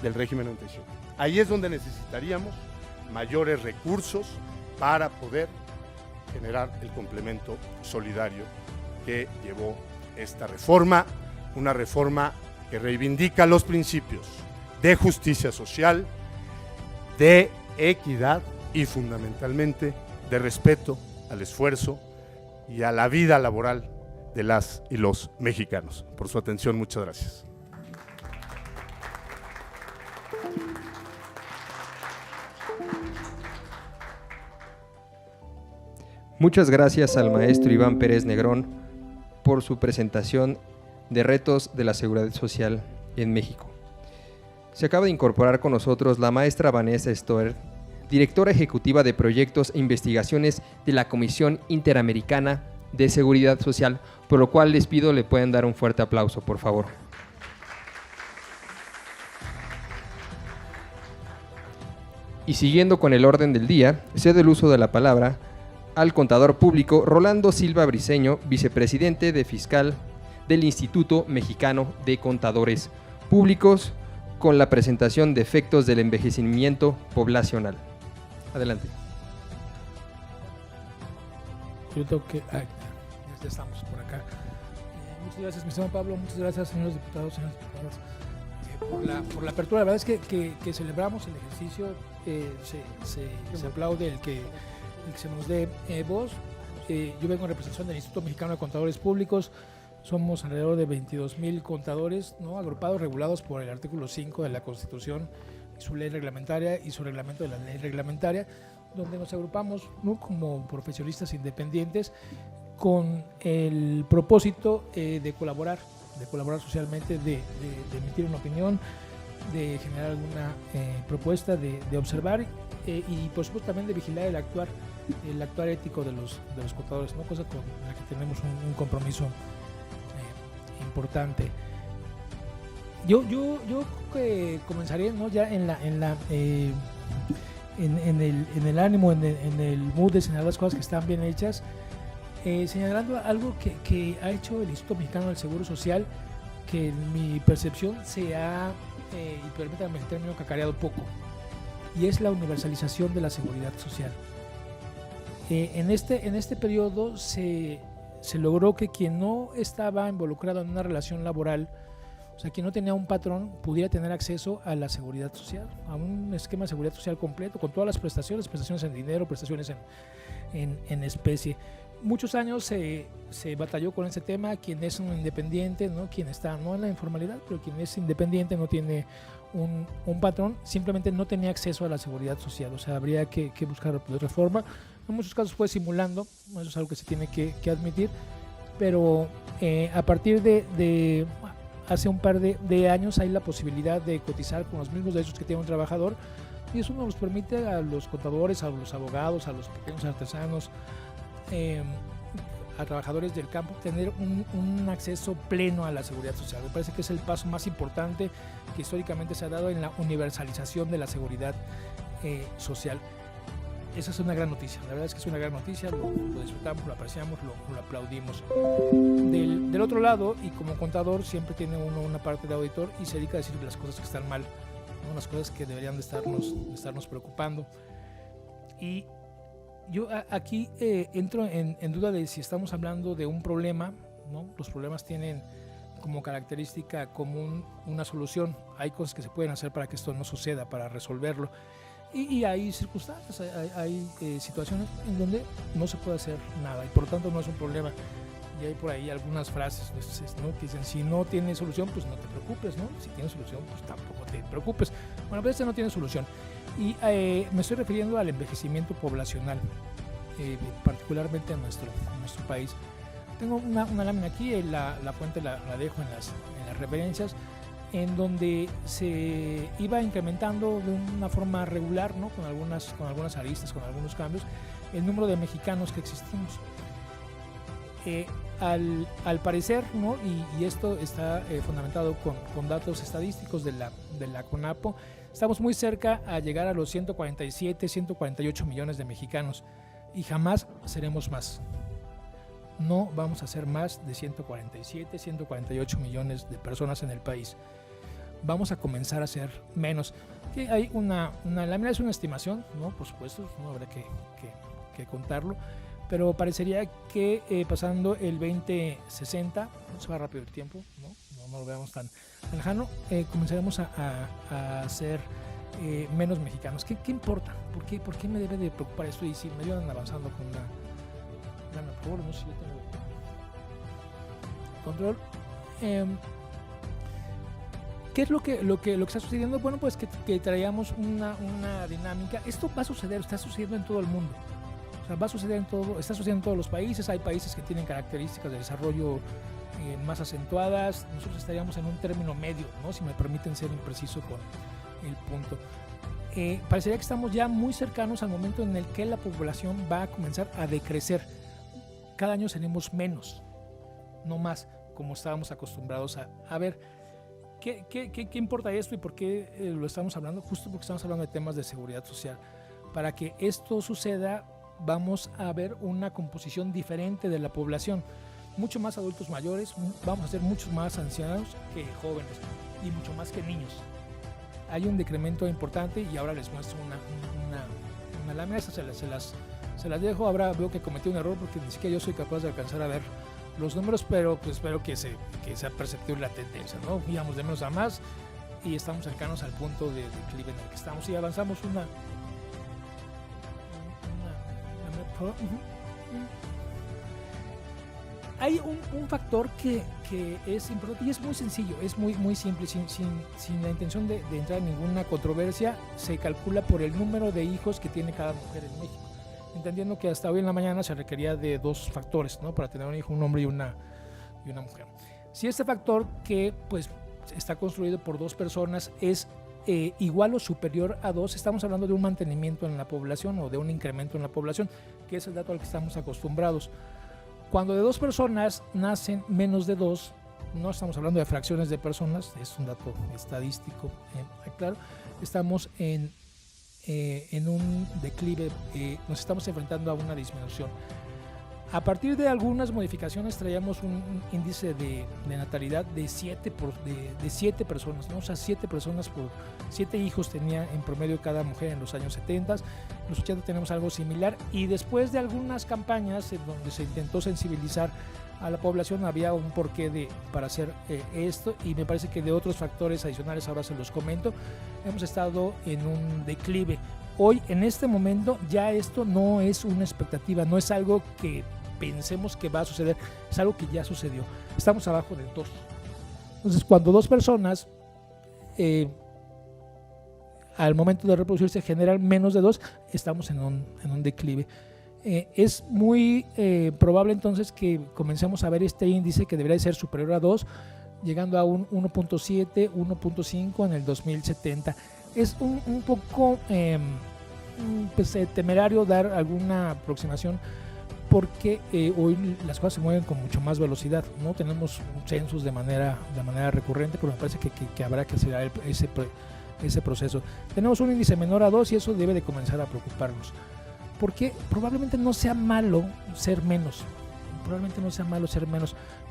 del régimen 97. Ahí es donde necesitaríamos mayores recursos para poder generar el complemento solidario que llevó esta reforma, una reforma que reivindica los principios de justicia social, de equidad y fundamentalmente de respeto al esfuerzo y a la vida laboral de las y los mexicanos. Por su atención, muchas gracias. Muchas gracias al maestro Iván Pérez Negrón por su presentación de retos de la seguridad social en México. Se acaba de incorporar con nosotros la maestra Vanessa Stoer, directora ejecutiva de proyectos e investigaciones de la Comisión Interamericana de Seguridad Social, por lo cual les pido le pueden dar un fuerte aplauso, por favor. Y siguiendo con el orden del día, cedo el uso de la palabra al contador público Rolando Silva Briceño, vicepresidente de fiscal del Instituto Mexicano de Contadores Públicos, con la presentación de efectos del envejecimiento poblacional. Adelante. Yo tengo que... ya estamos por acá. Muchas gracias, mi estimado Pablo. Muchas gracias, señores diputados, señoras diputadas, por la apertura. La verdad es que celebramos el ejercicio. Se aplaude el que se nos dé voz. Yo vengo en representación del Instituto Mexicano de Contadores Públicos. Somos alrededor de 22,000 contadores, ¿no?, agrupados, regulados por el artículo 5 de la Constitución, su ley reglamentaria y su reglamento de la ley reglamentaria, donde nos agrupamos, ¿no?, como profesionistas independientes con el propósito de colaborar socialmente, de emitir una opinión, de generar alguna propuesta, de observar y por supuesto también de vigilar el actuar ético de los contadores, ¿no?, cosa con la que tenemos un compromiso importante. Yo creo que comenzaré, ¿no?, ya en el ánimo, en el mood de señalar las cosas que están bien hechas, señalando algo que ha hecho el Instituto Mexicano del Seguro Social, que en mi percepción se ha, y permítanme el término, cacareado poco, y es la universalización de la seguridad social. En este periodo se logró que quien no estaba involucrado en una relación laboral, o sea, quien no tenía un patrón, pudiera tener acceso a la seguridad social, a un esquema de seguridad social completo, con todas las prestaciones en dinero, prestaciones en especie. Muchos años se batalló con ese tema. Quien es un independiente, ¿no?, quien está no en la informalidad, pero quien es independiente, no tiene un patrón, simplemente no tenía acceso a la seguridad social. O sea, habría que buscar reforma. En muchos casos fue simulando, eso es algo que se tiene que admitir, pero a partir de hace un par de años hay la posibilidad de cotizar con los mismos derechos que tiene un trabajador, y eso nos permite a los contadores, a los abogados, a los pequeños artesanos, a trabajadores del campo, tener un acceso pleno a la seguridad social. Me parece que es el paso más importante que históricamente se ha dado en la universalización de la seguridad social. Esa es una gran noticia, la verdad es que es una gran noticia, lo disfrutamos, lo apreciamos, lo aplaudimos. Del otro lado, y como contador siempre tiene uno una parte de auditor y se dedica a decir las cosas que están mal, ¿no?, las cosas que deberían de estarnos preocupando. Y yo aquí entro en duda de si estamos hablando de un problema, ¿no? Los problemas tienen como característica común una solución. Hay cosas que se pueden hacer para que esto no suceda, para resolverlo. Y hay circunstancias, hay situaciones en donde no se puede hacer nada y por lo tanto no es un problema. Y hay por ahí algunas frases, ¿no?, que dicen: si no tiene solución, pues no te preocupes, ¿no? Si tiene solución, pues tampoco te preocupes. Bueno, pero este no tiene solución. Y me estoy refiriendo al envejecimiento poblacional, particularmente en nuestro país. Tengo una lámina aquí, la fuente la dejo en las referencias, en donde se iba incrementando de una forma regular, ¿no?, con algunas aristas, con algunos cambios, el número de mexicanos que existimos. Al parecer, ¿no?, y esto está fundamentado con datos estadísticos de la CONAPO, estamos muy cerca a llegar a los 147, 148 millones de mexicanos y jamás seremos más. No vamos a ser más de 147, 148 millones de personas en el país. Vamos a comenzar a ser menos. Que hay una lámina, es una estimación, ¿no?, por supuesto, no habrá que contarlo, pero parecería que pasando el 2060, se va rápido el tiempo, no lo veamos tan lejano, comenzaremos a ser menos mexicanos. ¿Qué importa? ¿Por qué me debe de preocupar esto? Y si me ayudan avanzando con una... por favor, no sé si yo tengo control. ¿Qué es lo que está sucediendo? Bueno, pues que traíamos una dinámica. Esto va a suceder, está sucediendo en todo el mundo. O sea, va a suceder está sucediendo en todos los países. Hay países que tienen características de desarrollo más acentuadas. Nosotros estaríamos en un término medio, ¿no? Si me permiten ser impreciso con el punto. Parecería que estamos ya muy cercanos al momento en el que la población va a comenzar a decrecer. Cada año seremos menos, no más, como estábamos acostumbrados a ver. ¿Qué importa esto y por qué lo estamos hablando? Justo porque estamos hablando de temas de seguridad social. Para que esto suceda, vamos a ver una composición diferente de la población. Mucho más adultos mayores, vamos a ser muchos más ancianos que jóvenes y mucho más que niños. Hay un decremento importante y ahora les muestro una lámina. Estas se las dejo. Ahora veo que cometí un error porque ni siquiera yo soy capaz de alcanzar a ver los números, pero pues espero que sea perceptible la tendencia, ¿no? Íbamos de menos a más y estamos cercanos al punto de declive en el que estamos y avanzamos Hay un factor que es importante y es muy sencillo, es muy simple, sin la intención de entrar en ninguna controversia. Se calcula por el número de hijos que tiene cada mujer en México, entendiendo que hasta hoy en la mañana se requería de 2 factores, ¿no? Para tener un hijo, un hombre y una mujer. Si este factor, que pues está construido por 2 personas, es igual o superior a 2, estamos hablando de un mantenimiento en la población o de un incremento en la población, que es el dato al que estamos acostumbrados. Cuando de 2 personas nacen menos de 2, no estamos hablando de fracciones de personas, es un dato estadístico, claro, estamos en un declive, nos estamos enfrentando a una disminución. A partir de algunas modificaciones traíamos un índice de natalidad de 7 personas, ¿no? O sea, 7 personas por 7 hijos tenía en promedio cada mujer en los años 70. En los 80 tenemos algo similar y después de algunas campañas en donde se intentó sensibilizar a la población, había un porqué para hacer esto, y me parece que de otros factores adicionales ahora se los comento. Hemos estado en un declive. Hoy, en este momento, ya esto no es una expectativa, no es algo que pensemos que va a suceder, es algo que ya sucedió. Estamos abajo de 2. Entonces, cuando 2 personas al momento de reproducirse generan menos de 2, estamos en un declive. Es muy probable entonces que comencemos a ver este índice que debería de ser superior a 2, llegando a un 1.7, 1.5 en el 2070. Es un poco temerario dar alguna aproximación, porque hoy las cosas se mueven con mucho más velocidad, no tenemos censos de manera recurrente, pero me parece que habrá que acelerar ese proceso. Tenemos un índice menor a 2 y eso debe de comenzar a preocuparnos, porque probablemente no sea malo ser menos,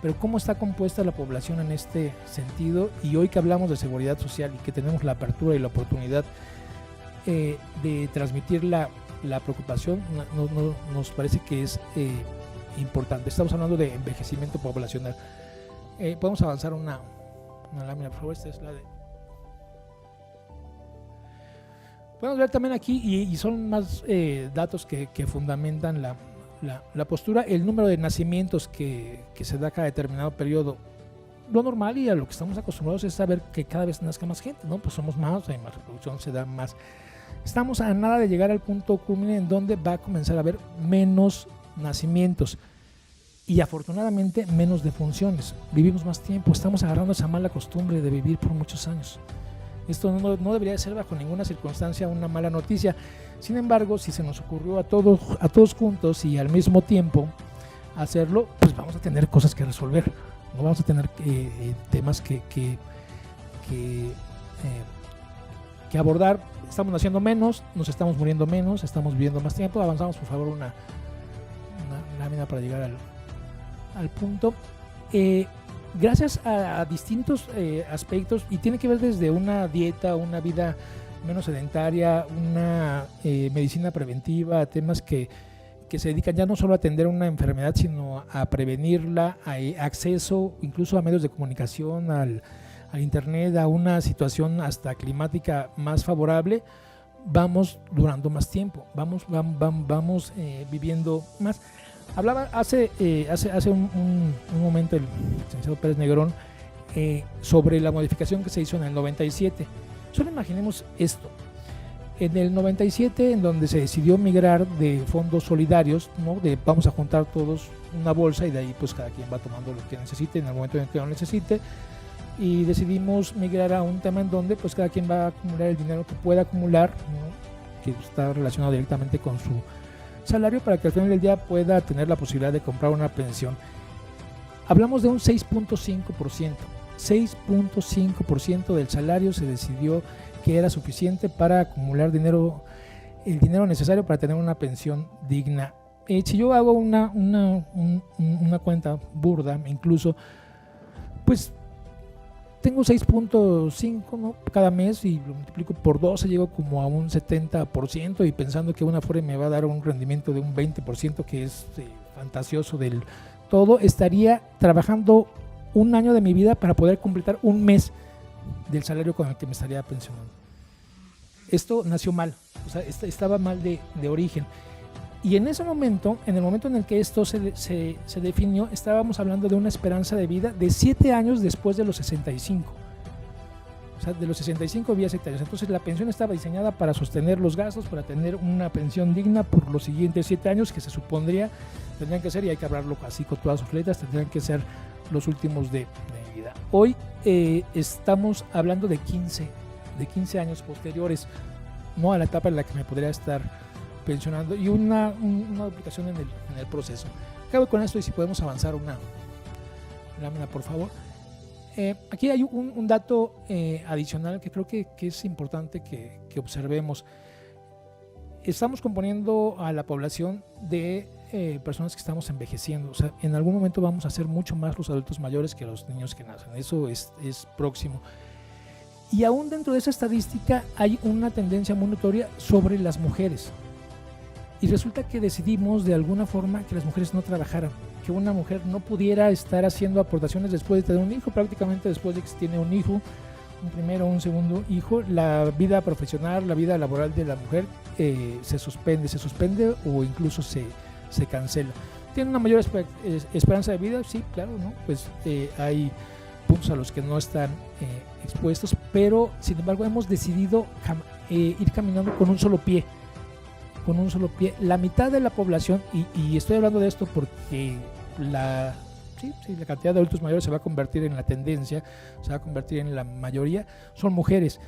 pero cómo está compuesta la población en este sentido, y hoy que hablamos de seguridad social y que tenemos la apertura y la oportunidad de transmitir la preocupación, nos parece que es importante. Estamos hablando de envejecimiento poblacional. Podemos avanzar una lámina, por favor. Esta es la de... Podemos ver también aquí, y son más datos que fundamentan la postura, el número de nacimientos que se da cada determinado periodo. Lo normal y a lo que estamos acostumbrados es saber que cada vez nazca más gente, ¿no? Pues somos más, hay más reproducción, se da más. Estamos a nada de llegar al punto culmine en donde va a comenzar a haber menos nacimientos y afortunadamente menos defunciones. Vivimos más tiempo, estamos agarrando esa mala costumbre de vivir por muchos años. Esto no debería ser bajo ninguna circunstancia una mala noticia. Sin embargo, si se nos ocurrió a todos juntos y al mismo tiempo hacerlo, pues vamos a tener cosas que resolver. No vamos a tener temas que abordar. Estamos naciendo menos, nos estamos muriendo menos, estamos viviendo más tiempo. Avanzamos, por favor, una lámina para llegar al punto. Gracias a distintos aspectos, y tiene que ver desde una dieta, una vida menos sedentaria, una medicina preventiva, temas que que se dedican ya no solo a atender una enfermedad, sino a prevenirla, a acceso incluso a medios de comunicación, al internet, a una situación hasta climática más favorable, vamos durando más tiempo, vamos viviendo más. Hablaba hace un momento el licenciado Pérez Negrón sobre la modificación que se hizo en el 97. Solo imaginemos esto. En el 97, en donde se decidió migrar de fondos solidarios, ¿no? De vamos a juntar todos una bolsa y de ahí pues cada quien va tomando lo que necesite en el momento en el que lo necesite, y decidimos migrar a un tema en donde pues cada quien va a acumular el dinero que pueda acumular, ¿no? Que está relacionado directamente con su salario, para que al final del día pueda tener la posibilidad de comprar una pensión. Hablamos de un 6.5%. 6.5% del salario se decidió que era suficiente para acumular dinero, el dinero necesario para tener una pensión digna. Si yo hago una cuenta burda, incluso, pues tengo 6.5, ¿no? cada mes, y lo multiplico por 12, llego como a un 70%, y pensando que una Afore me va a dar un rendimiento de un 20%, que es fantasioso del todo, estaría trabajando un año de mi vida para poder completar un mes del salario con el que me estaría pensionando. Esto nació mal, o sea, estaba mal de origen. Y en ese momento, en el momento en el que esto se definió, estábamos hablando de una esperanza de vida de 7 años después de los 65. O sea, de los 65 había 7 años. Entonces la pensión estaba diseñada para sostener los gastos, para tener una pensión digna por los siguientes 7 años, que se supondría tendrían que ser, y hay que hablarlo así con todas sus letras, tendrían que ser los últimos de vida. Hoy estamos hablando de 15 años posteriores, no a la etapa en la que me podría estar pensionando, y una duplicación en el proceso. Acabo con esto, y si podemos avanzar una lámina, por favor. Aquí hay un dato adicional que creo que es importante que observemos. Estamos componiendo a la población de personas que estamos envejeciendo. O sea, en algún momento vamos a ser mucho más los adultos mayores que los niños que nacen. Eso es próximo. Y aún dentro de esa estadística hay una tendencia muy notoria sobre las mujeres. Y resulta que decidimos de alguna forma que las mujeres no trabajaran, que una mujer no pudiera estar haciendo aportaciones después de tener un hijo. Prácticamente después de que se tiene un hijo, un primero o un segundo hijo, la vida profesional, la vida laboral de la mujer se suspende o incluso se cancela. ¿Tiene una mayor esperanza de vida? Sí, claro, ¿no? Pues hay puntos a los que no están expuestos, pero sin embargo hemos decidido ir caminando con un solo pie. La mitad de la población, y estoy hablando de esto porque la cantidad de adultos mayores se va a convertir en la tendencia, se va a convertir en la mayoría, son mujeres.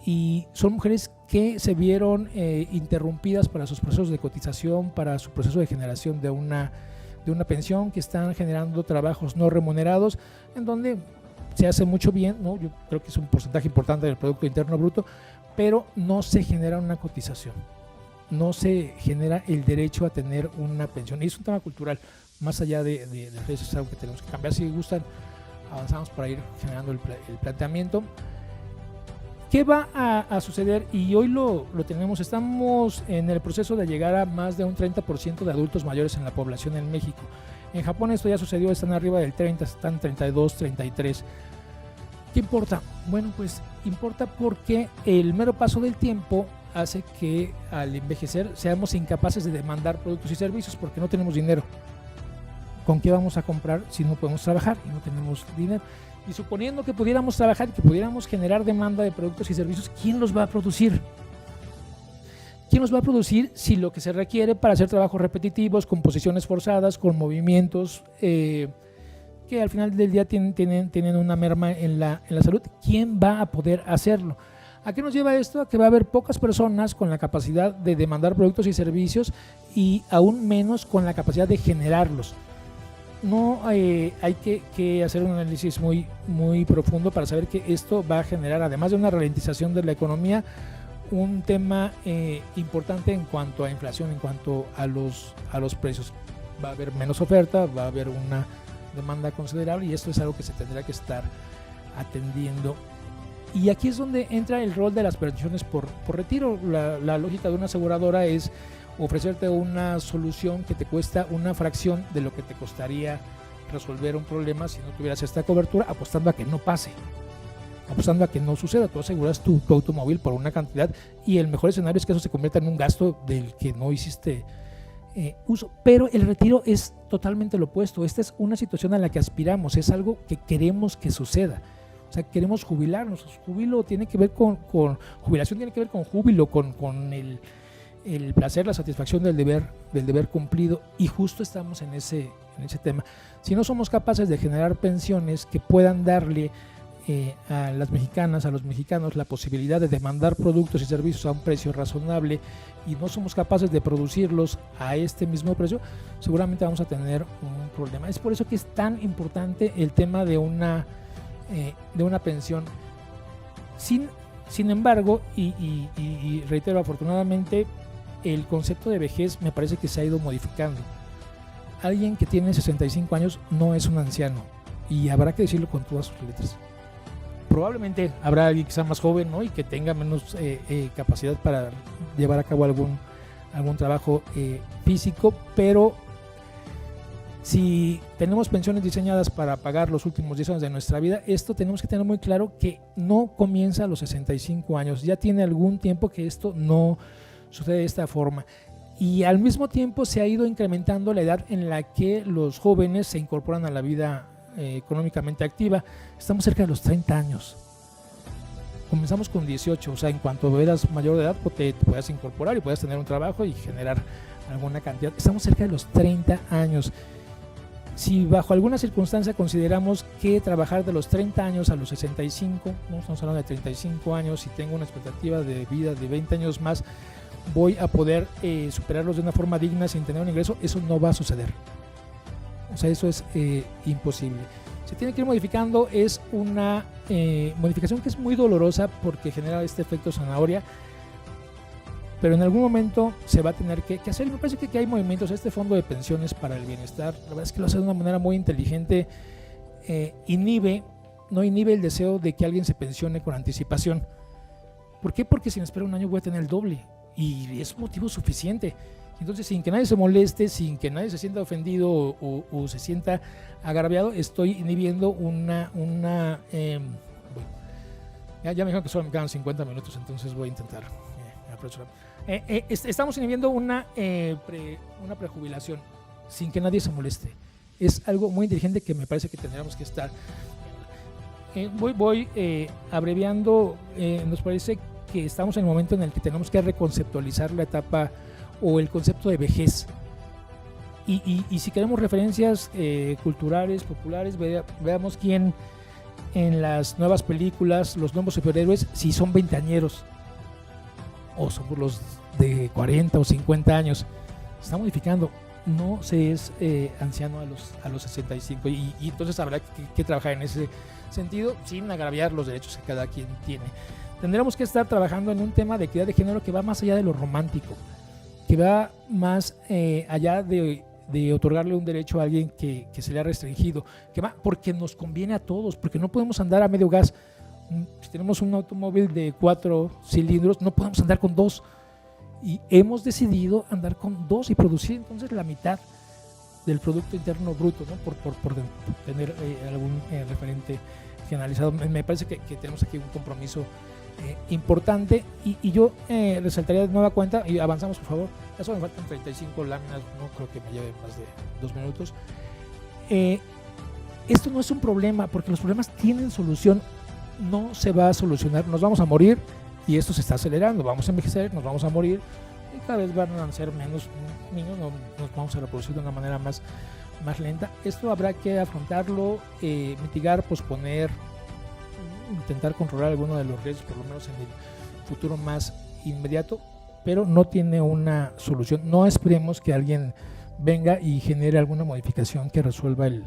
Y son mujeres que se vieron interrumpidas para sus procesos de cotización, para su proceso de generación de una pensión, que están generando trabajos no remunerados, en donde se hace mucho bien, ¿no? Yo creo que es un porcentaje importante del Producto Interno Bruto, pero no se genera una cotización, no se genera el derecho a tener una pensión. Y es un tema cultural, más allá de eso, es algo que tenemos que cambiar. Si gustan, avanzamos para ir generando el planteamiento. ¿Qué va a suceder? Y hoy lo tenemos, estamos en el proceso de llegar a más de un 30% de adultos mayores en la población en México. En Japón esto ya sucedió, están arriba del 30, están 32, 33. ¿Qué importa? Bueno, pues importa porque el mero paso del tiempo hace que al envejecer seamos incapaces de demandar productos y servicios porque no tenemos dinero. ¿Con qué vamos a comprar si no podemos trabajar y no tenemos dinero? Y suponiendo que pudiéramos trabajar y que pudiéramos generar demanda de productos y servicios, ¿quién los va a producir? ¿Quién los va a producir si lo que se requiere para hacer trabajos repetitivos, con posiciones forzadas, con movimientos que al final del día tienen una merma en la salud? ¿Quién va a poder hacerlo? ¿A qué nos lleva esto? A que va a haber pocas personas con la capacidad de demandar productos y servicios y aún menos con la capacidad de generarlos. No hay que hacer un análisis muy, muy profundo para saber que esto va a generar, además de una ralentización de la economía, un tema importante en cuanto a inflación, en cuanto a los precios. Va a haber menos oferta, va a haber una demanda considerable, y esto es algo que se tendrá que estar atendiendo. Y aquí es donde entra el rol de las pensiones por retiro. La lógica de una aseguradora es ofrecerte una solución que te cuesta una fracción de lo que te costaría resolver un problema si no tuvieras esta cobertura, apostando a que no pase, apostando a que no suceda. Tú aseguras tu automóvil por una cantidad y el mejor escenario es que eso se convierta en un gasto del que no hiciste uso. Pero el retiro es totalmente lo opuesto. Esta es una situación a la que aspiramos, es algo que queremos que suceda. O sea, queremos jubilarnos. Jubilo tiene que ver con jubilación, tiene que ver con júbilo, con el placer, la satisfacción del deber cumplido, y justo estamos en ese tema. Si no somos capaces de generar pensiones que puedan darle a las mexicanas, a los mexicanos, la posibilidad de demandar productos y servicios a un precio razonable, y no somos capaces de producirlos a este mismo precio, seguramente vamos a tener un problema. Es por eso que es tan importante el tema de una pensión. Sin embargo, y reitero, afortunadamente, el concepto de vejez me parece que se ha ido modificando. Alguien que tiene 65 años no es un anciano, y habrá que decirlo con todas sus letras. Probablemente habrá alguien que sea más joven, ¿no?, y que tenga menos capacidad para llevar a cabo algún trabajo físico, pero si tenemos pensiones diseñadas para pagar los últimos 10 años de nuestra vida, esto tenemos que tener muy claro que no comienza a los 65 años. Ya tiene algún tiempo que esto no sucede de esta forma. Y al mismo tiempo se ha ido incrementando la edad en la que los jóvenes se incorporan a la vida económicamente activa. Estamos cerca de los 30 años. Comenzamos con 18, o sea, en cuanto eras mayor de edad, pues te puedas incorporar y puedas tener un trabajo y generar alguna cantidad. Estamos cerca de los 30 años. Si bajo alguna circunstancia consideramos que trabajar de los 30 años a los 65, no estamos hablando de 35 años, y tengo una expectativa de vida de 20 años más, voy a poder superarlos de una forma digna sin tener un ingreso, eso no va a suceder. O sea, eso es imposible. Se tiene que ir modificando, es una modificación que es muy dolorosa porque genera este efecto zanahoria, pero en algún momento se va a tener que hacer. Y me parece que hay movimientos. Este fondo de pensiones para el bienestar, la verdad es que lo hace de una manera muy inteligente. No inhibe el deseo de que alguien se pensione con anticipación. ¿Por qué? Porque si me espero un año voy a tener el doble, y es motivo suficiente. Entonces, sin que nadie se moleste, sin que nadie se sienta ofendido o se sienta agraviado, estoy inhibiendo una ya me dijeron que solo me quedan 50 minutos, entonces voy a intentar apresurar. Estamos inhibiendo una prejubilación sin que nadie se moleste. Es algo muy inteligente que me parece que tendríamos que estar. Voy abreviando. Nos parece que estamos en el momento en el que tenemos que reconceptualizar la etapa o el concepto de vejez. Y si queremos referencias culturales, populares, veamos quién en las nuevas películas, los nuevos superhéroes, si son veinteañeros o son los de 40 o 50 años. Se está modificando. No se es anciano a los 65, y entonces habrá que trabajar en ese sentido sin agraviar los derechos que cada quien tiene. Tendremos que estar trabajando en un tema de equidad de género que va más allá de lo romántico, que va más allá de otorgarle un derecho a alguien que se le ha restringido, que va porque nos conviene a todos, porque no podemos andar a medio gas. Si tenemos un automóvil de 4 cilindros, no podemos andar con 2, y hemos decidido andar con 2 y producir entonces la mitad del Producto Interno Bruto, ¿no? por tener algún referente generalizado. Me parece que tenemos aquí un compromiso importante, y yo resaltaría de nueva cuenta, y avanzamos por favor, ya solo me faltan 35 láminas, no creo que me lleve más de 2 minutos. Esto no es un problema, porque los problemas tienen solución. No se va a solucionar, nos vamos a morir, y esto se está acelerando, vamos a envejecer, nos vamos a morir, y cada vez van a ser menos niños, nos vamos a reproducir de una manera más lenta. Esto habrá que afrontarlo, mitigar, posponer, intentar controlar alguno de los riesgos, por lo menos en el futuro más inmediato, pero no tiene una solución. No esperemos que alguien venga y genere alguna modificación que resuelva el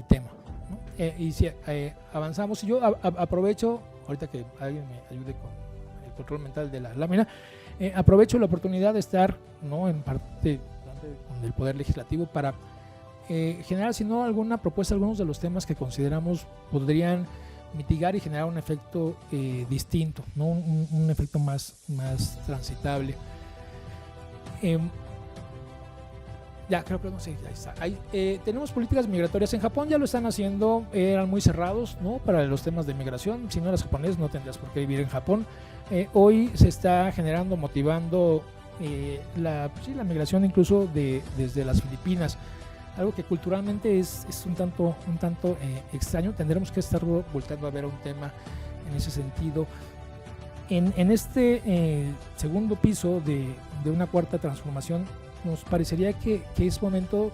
tema, ¿no? Y si avanzamos, y yo aprovecho, ahorita que alguien me ayude con el control mental de la lámina, aprovecho la oportunidad de estar, ¿no?, en parte con el Poder Legislativo para generar, si no alguna propuesta, algunos de los temas que consideramos podrían mitigar y generar un efecto distinto, ¿no? un efecto más transitable. Ya, creo que no sé, ya está. Tenemos políticas migratorias en Japón, ya lo están haciendo, eran muy cerrados, ¿no?, para los temas de migración. Si no eras japonés, no tendrías por qué vivir en Japón. Hoy se está generando, motivando la migración incluso desde las Filipinas, algo que culturalmente es un tanto extraño. Tendremos que estar volteando a ver un tema en ese sentido. En este segundo piso de una cuarta transformación, nos parecería que es momento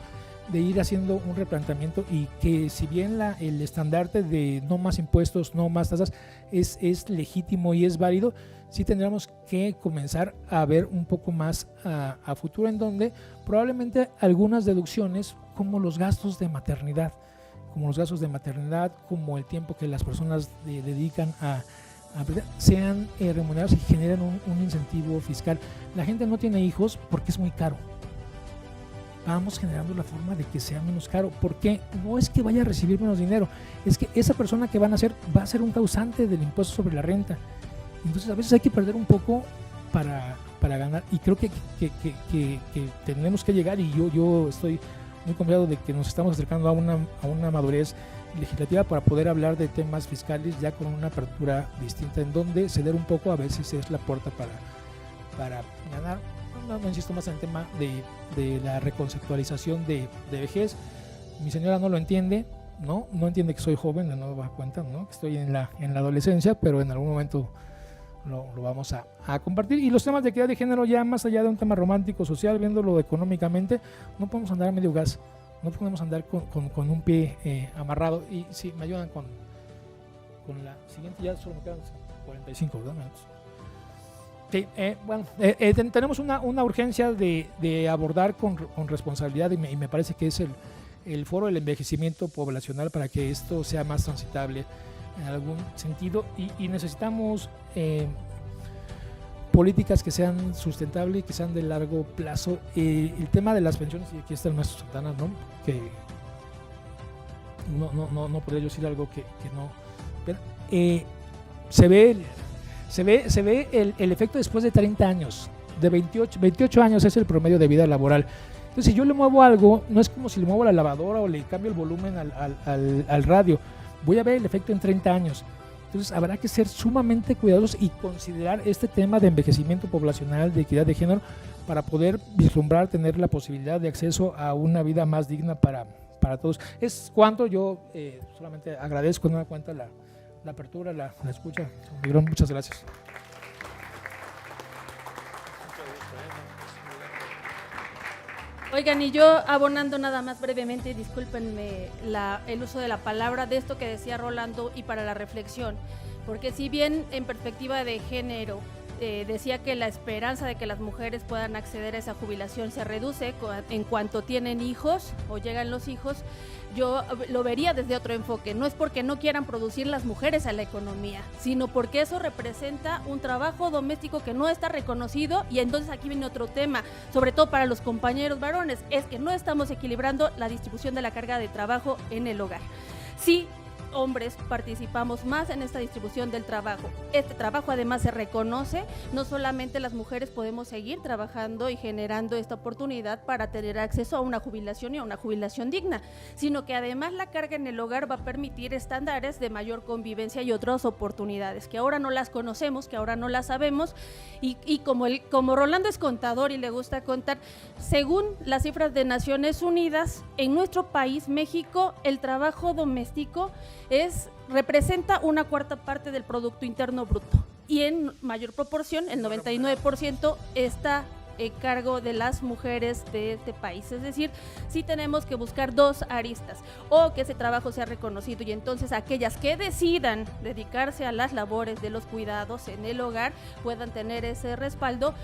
de ir haciendo un replanteamiento, y que si bien el estandarte de no más impuestos, no más tasas es legítimo y es válido, sí tendríamos que comenzar a ver un poco más a futuro, en donde probablemente algunas deducciones, como los gastos de maternidad, como el tiempo que las personas dedican a sean remunerados y generen un incentivo fiscal. La gente no tiene hijos porque es muy caro. Vamos generando la forma de que sea menos caro, porque no es que vaya a recibir menos dinero, es que esa persona que van a hacer va a ser un causante del impuesto sobre la renta. Entonces a veces hay que perder un poco para ganar, y creo que tenemos que llegar, y yo estoy muy confiado de que nos estamos acercando a una madurez legislativa para poder hablar de temas fiscales ya con una apertura distinta, en donde ceder un poco a veces es la puerta para ganar. No insisto más en el tema de la reconceptualización de vejez. Mi señora no lo entiende, no entiende que soy joven, de nueva cuenta, ¿no?, que estoy en la adolescencia, pero en algún momento lo vamos a compartir. Y los temas de equidad de género, ya más allá de un tema romántico, social, viéndolo económicamente, no podemos andar a medio gas, no podemos andar con un pie amarrado. Y si me ayudan con la siguiente, ya solo me quedan 45, ¿verdad? Sí, tenemos una urgencia de abordar con responsabilidad, y me parece que es el foro del envejecimiento poblacional, para que esto sea más transitable en algún sentido, y necesitamos políticas que sean sustentables y que sean de largo plazo. El tema de las pensiones, y aquí está el maestro Santana, ¿no?, que no podría yo decir algo que no, pero, se ve el efecto después de 30 años, de 28 años es el promedio de vida laboral. Entonces, si yo le muevo algo, no es como si le muevo la lavadora o le cambio el volumen al radio, voy a ver el efecto en 30 años. Entonces, habrá que ser sumamente cuidadosos y considerar este tema de envejecimiento poblacional, de equidad de género, para poder vislumbrar, tener la posibilidad de acceso a una vida más digna para todos. Es cuanto. Yo solamente agradezco de nueva cuenta la apertura, la escucha. Muchas gracias. Oigan, y yo abonando nada más brevemente, discúlpenme el uso de la palabra, de esto que decía Rolando, y para la reflexión, porque si bien en perspectiva de género decía que la esperanza de que las mujeres puedan acceder a esa jubilación se reduce en cuanto tienen hijos o llegan los hijos, yo lo vería desde otro enfoque. No es porque no quieran producir las mujeres a la economía, sino porque eso representa un trabajo doméstico que no está reconocido. Y entonces aquí viene otro tema, sobre todo para los compañeros varones, es que no estamos equilibrando la distribución de la carga de trabajo en el hogar. Sí, hombres participamos más en esta distribución del trabajo. Este trabajo además se reconoce, no solamente las mujeres podemos seguir trabajando y generando esta oportunidad para tener acceso a una jubilación y a una jubilación digna, sino que además la carga en el hogar va a permitir estándares de mayor convivencia y otras oportunidades que ahora no las conocemos, que ahora no las sabemos, y como Rolando es contador y le gusta contar, según las cifras de Naciones Unidas, en nuestro país, México, el trabajo doméstico representa una cuarta parte del Producto Interno Bruto, y en mayor proporción, el 99% está en cargo de las mujeres de este país. Es decir, sí tenemos que buscar dos aristas: o que ese trabajo sea reconocido, y entonces aquellas que decidan dedicarse a las labores de los cuidados en el hogar puedan tener ese respaldo,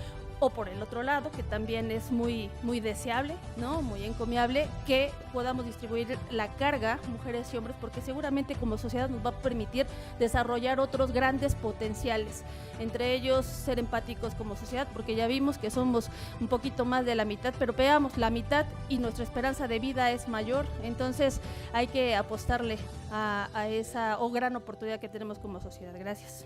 o por el otro lado, que también es muy deseable, ¿no?, muy encomiable, que podamos distribuir la carga, mujeres y hombres, porque seguramente como sociedad nos va a permitir desarrollar otros grandes potenciales, entre ellos ser empáticos como sociedad, porque ya vimos que somos un poquito más de la mitad, pero veamos, la mitad, y nuestra esperanza de vida es mayor. Entonces hay que apostarle a esa gran oportunidad que tenemos como sociedad. Gracias.